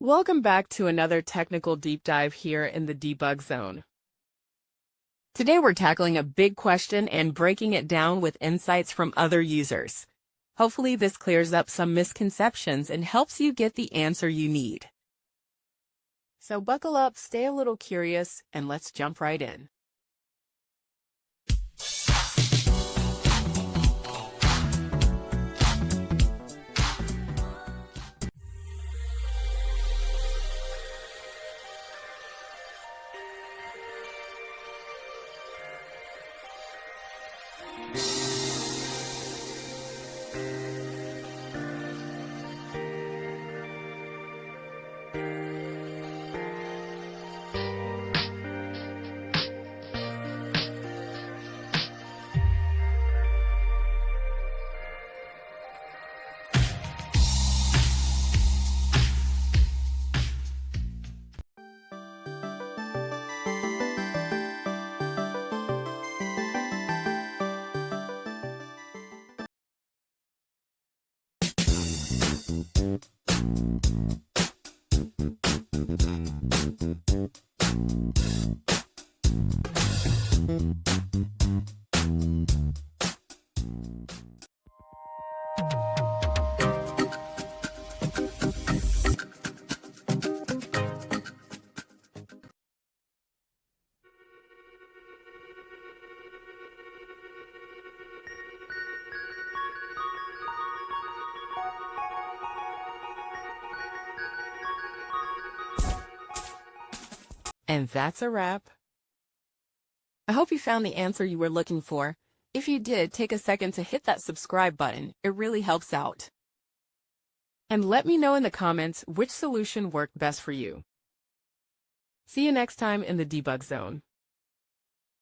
Welcome back to another technical deep dive here in the debug zone. Today we're tackling a big question and breaking it down with insights from other users. Hopefully this clears up some misconceptions and helps you get the answer you need. So buckle up, stay a little curious, and let's jump right in. And that's a wrap. I hope you found the answer you were looking for. If you did, take a second to hit that subscribe button. It really helps out. And let me know in the comments which solution worked best for you. See you next time in the debug zone.